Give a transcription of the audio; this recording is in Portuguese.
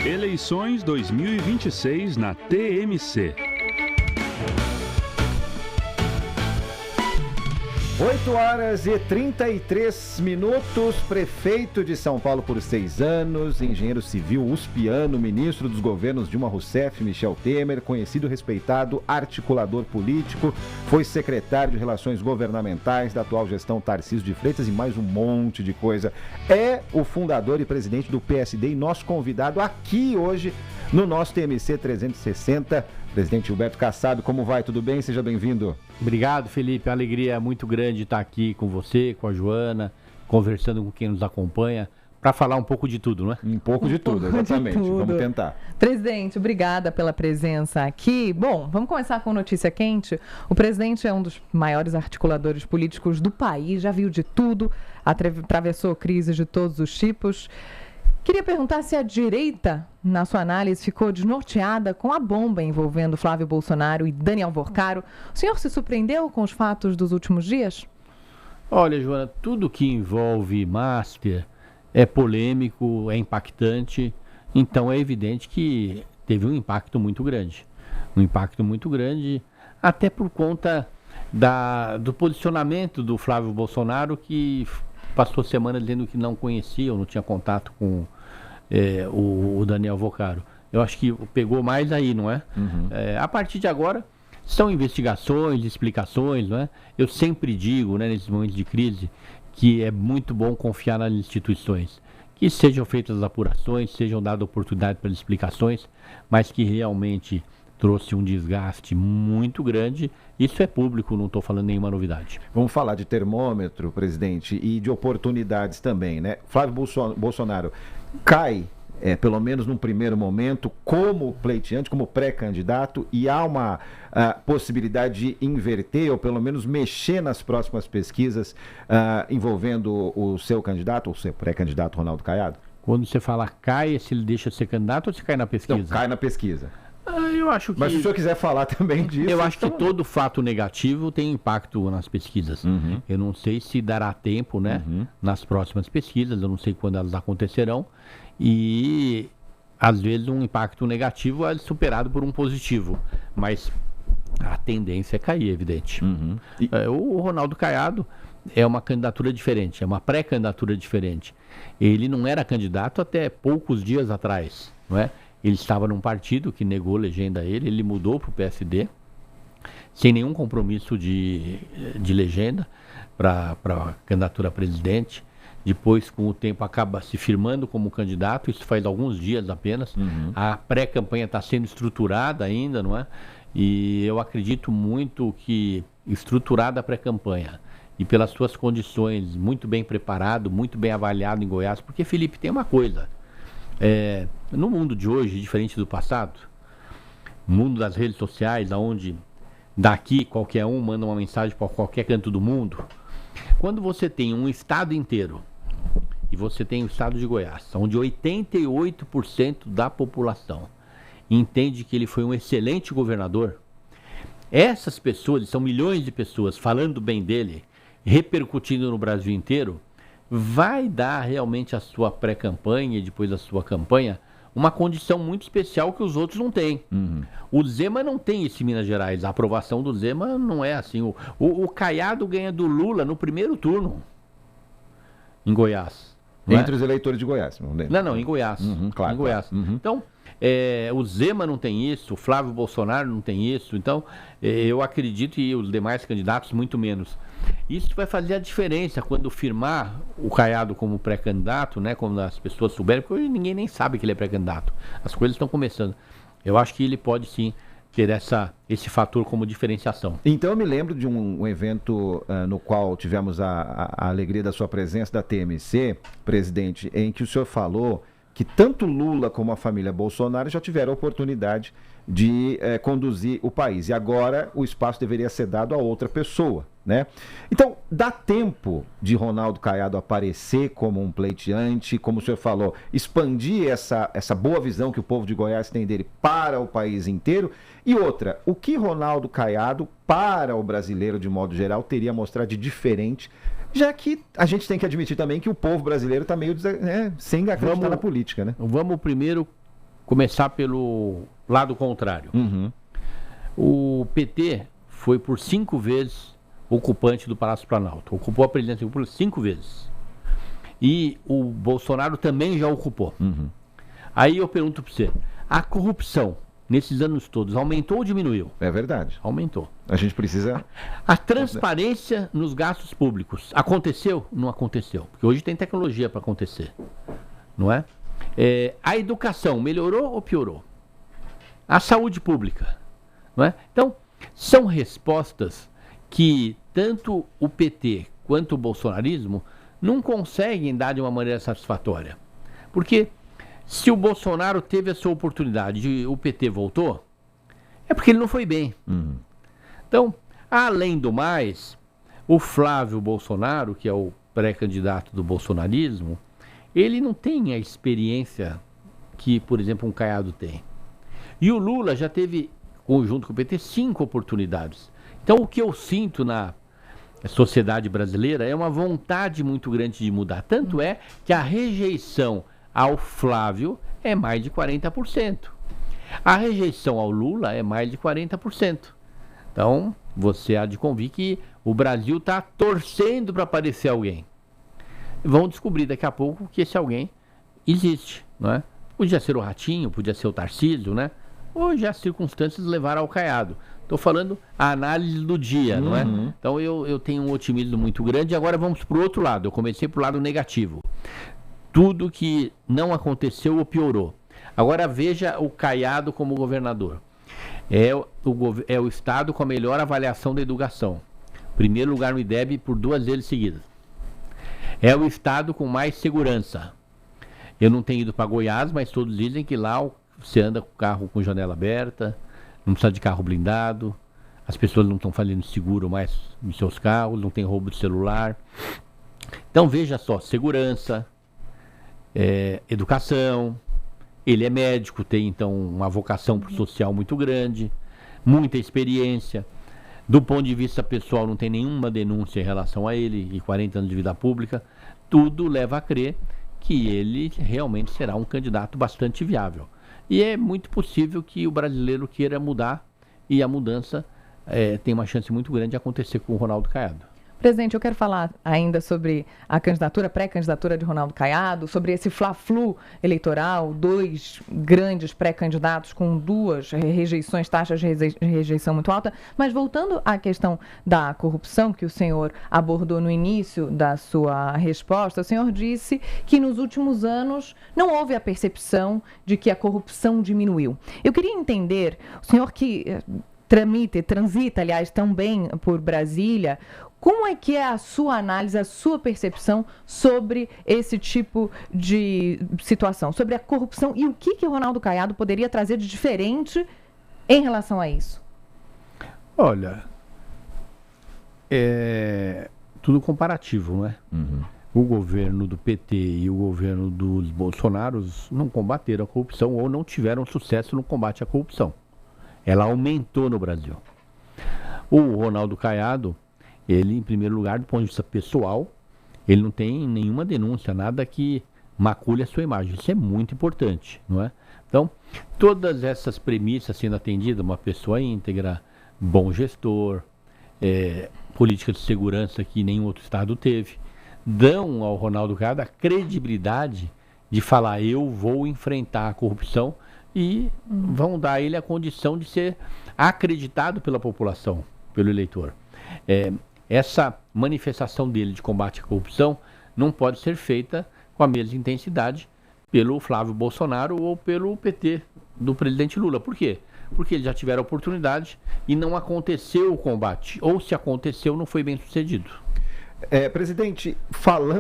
Eleições 2026 na TMC. 8h33, prefeito de São Paulo por 6 anos, engenheiro civil uspiano, ministro dos governos Dilma Rousseff, Michel Temer, conhecido e respeitado articulador político, foi secretário de Relações Governamentais da atual gestão Tarcísio de Freitas e mais um monte de coisa. É o fundador e presidente do PSD e nosso convidado aqui hoje no nosso TMC 360. Presidente Gilberto Kassab, como vai? Tudo bem? Seja bem-vindo. Obrigado, Felipe. A alegria é muito grande estar aqui com você, com a Joana, conversando com quem nos acompanha, para falar um pouco de tudo, não é? Um pouco de tudo, exatamente. Vamos tentar. Presidente, obrigada pela presença aqui. Bom, vamos começar com notícia quente. O presidente é um dos maiores articuladores políticos do país, já viu de tudo, atravessou crises de todos os tipos. Queria perguntar se a direita, na sua análise, ficou desnorteada com a bomba envolvendo Flávio Bolsonaro e Daniel Worcaro. O senhor se surpreendeu com os fatos dos últimos dias? Olha, Joana, tudo que envolve Master é polêmico, é impactante, então é evidente que teve um impacto muito grande. Um impacto muito grande, até por conta do posicionamento do Flávio Bolsonaro, que passou semana dizendo que não conhecia ou não tinha contato com o Daniel Worcaro. Eu acho que pegou mais aí, não é? Uhum. A partir de agora, são investigações, explicações, não é? Eu sempre digo, né, nesses momentos de crise, que é muito bom confiar nas instituições. Que sejam feitas as apurações, sejam dadas oportunidade para explicações, mas que realmente trouxe um desgaste muito grande. Isso é público, não estou falando nenhuma novidade. Vamos falar de termômetro, presidente, e de oportunidades também, né? Flávio Bolsonaro cai, pelo menos num primeiro momento, como pleiteante, como pré-candidato, e há uma possibilidade de inverter, ou pelo menos mexer nas próximas pesquisas envolvendo o seu candidato, ou seu pré-candidato Ronaldo Caiado? Quando você fala cai, se ele deixa de ser candidato ou se cai na pesquisa? Não, cai na pesquisa. Eu acho que... Mas se o senhor quiser falar também disso... Eu acho que todo fato negativo tem impacto nas pesquisas. Uhum. Eu não sei se dará tempo, né, nas próximas pesquisas, eu não sei quando elas acontecerão. E, às vezes, um impacto negativo é superado por um positivo. Mas a tendência é cair, é evidente. Uhum. O Ronaldo Caiado é uma candidatura diferente, é uma pré-candidatura diferente. Ele não era candidato até poucos dias atrás, não é? Ele estava num partido que negou legenda a ele, ele mudou para o PSD, sem nenhum compromisso de legenda para a candidatura a presidente. Depois, com o tempo, acaba se firmando como candidato, isso faz alguns dias apenas. Uhum. A pré-campanha está sendo estruturada ainda, não é? E eu acredito muito que, estruturada a pré-campanha, e pelas suas condições, muito bem preparado, muito bem avaliado em Goiás, porque, Felipe, tem uma coisa... no mundo de hoje, diferente do passado, no mundo das redes sociais, onde daqui qualquer um manda uma mensagem para qualquer canto do mundo, quando você tem um estado inteiro, e você tem o estado de Goiás, onde 88% da população entende que ele foi um excelente governador, essas pessoas, são milhões de pessoas falando bem dele, repercutindo no Brasil inteiro, vai dar realmente a sua pré-campanha e depois a sua campanha uma condição muito especial que os outros não têm. Uhum. O Zema não tem isso em Minas Gerais. A aprovação do Zema não é assim. O Caiado ganha do Lula no primeiro turno em Goiás. Entre os eleitores de Goiás. Não, em Goiás. Uhum, claro, em Goiás. Claro. Uhum. Então, o Zema não tem isso, o Flávio Bolsonaro não tem isso. Então, eu acredito, e os demais candidatos muito menos. Isso vai fazer a diferença quando firmar o Caiado como pré-candidato, né? Quando as pessoas souberem, porque hoje ninguém nem sabe que ele é pré-candidato. As coisas estão começando. Eu acho que ele pode sim ter esse fator como diferenciação. Então eu me lembro de um evento no qual tivemos a alegria da sua presença da TMC, presidente, em que o senhor falou que tanto Lula como a família Bolsonaro já tiveram a oportunidade de conduzir o país. E agora o espaço deveria ser dado a outra pessoa, né? Então, dá tempo de Ronaldo Caiado aparecer como um pleiteante, como o senhor falou, expandir essa boa visão que o povo de Goiás tem dele para o país inteiro? E outra, o que Ronaldo Caiado, para o brasileiro de modo geral, teria a mostrar de diferente Já que a gente tem que admitir também que o povo brasileiro está meio sem acreditar na política, né? Vamos primeiro começar pelo lado contrário. O PT foi por 5 vezes ocupante do Palácio Planalto. Ocupou a presidência por 5 vezes. E o Bolsonaro também já ocupou. Aí eu pergunto para você, a corrupção nesses anos todos aumentou ou diminuiu? É verdade. Aumentou. A gente precisa... A transparência nos gastos públicos aconteceu? Não aconteceu. Porque hoje tem tecnologia para acontecer. Não é? A educação melhorou ou piorou? A saúde pública. Não é? Então, são respostas que tanto o PT quanto o bolsonarismo não conseguem dar de uma maneira satisfatória. Porque se o Bolsonaro teve a sua oportunidade e o PT voltou, é porque ele não foi bem. Então, além do mais, o Flávio Bolsonaro, que é o pré-candidato do bolsonarismo, ele não tem a experiência que, por exemplo, um Caiado tem. E o Lula já teve, junto com o PT, 5 oportunidades. Então, o que eu sinto na sociedade brasileira é uma vontade muito grande de mudar. Tanto é que a rejeição ao Flávio é mais de 40%. A rejeição ao Lula é mais de 40%. Então, você há de convir que o Brasil está torcendo para aparecer alguém. Vão descobrir daqui a pouco que esse alguém existe, não é? Podia ser o Ratinho, podia ser o Tarcísio, né? Hoje as circunstâncias levaram ao Caiado. Estou falando a análise do dia, não é? Então eu tenho um otimismo muito grande. Agora vamos para o outro lado. Eu comecei para o lado negativo. Tudo que não aconteceu ou piorou. Agora veja o Caiado como governador. É o estado com a melhor avaliação da educação. Primeiro lugar no IDEB por 2 vezes seguidas. É o estado com mais segurança. Eu não tenho ido para Goiás, mas todos dizem que lá você anda com o carro com janela aberta, não precisa de carro blindado, as pessoas não estão fazendo seguro mais nos seus carros, não tem roubo de celular. Então veja só, segurança, educação, ele é médico, tem então uma vocação pro social muito grande, muita experiência. Do ponto de vista pessoal não tem nenhuma denúncia em relação a ele, e 40 anos de vida pública, tudo leva a crer que ele realmente será um candidato bastante viável. E é muito possível que o brasileiro queira mudar, e a mudança tem uma chance muito grande de acontecer com o Ronaldo Caiado. Presidente, eu quero falar ainda sobre a candidatura, pré-candidatura de Ronaldo Caiado, sobre esse fla-flu eleitoral, 2 grandes pré-candidatos com 2 rejeições, taxas de rejeição muito alta. Mas voltando à questão da corrupção que o senhor abordou no início da sua resposta, o senhor disse que nos últimos anos não houve a percepção de que a corrupção diminuiu. Eu queria entender, o senhor que transita, aliás, também por Brasília, como é que é a sua análise, a sua percepção sobre esse tipo de situação, sobre a corrupção e o que o Ronaldo Caiado poderia trazer de diferente em relação a isso? Olha, é tudo comparativo, não é? O governo do PT e o governo dos Bolsonaros não combateram a corrupção ou não tiveram sucesso no combate à corrupção. Ela aumentou no Brasil. O Ronaldo Caiado, ele, em primeiro lugar, do ponto de vista pessoal, ele não tem nenhuma denúncia, nada que macule a sua imagem. Isso é muito importante, não é? Então, todas essas premissas sendo atendidas, uma pessoa íntegra, bom gestor, política de segurança que nenhum outro estado teve, dão ao Ronaldo Caiado a credibilidade de falar: eu vou enfrentar a corrupção, e vão dar a ele a condição de ser acreditado pela população, pelo eleitor. Essa manifestação dele de combate à corrupção não pode ser feita com a mesma intensidade pelo Flávio Bolsonaro ou pelo PT do presidente Lula. Por quê? Porque eles já tiveram a oportunidade e não aconteceu o combate. Ou se aconteceu, não foi bem sucedido. Presidente, falando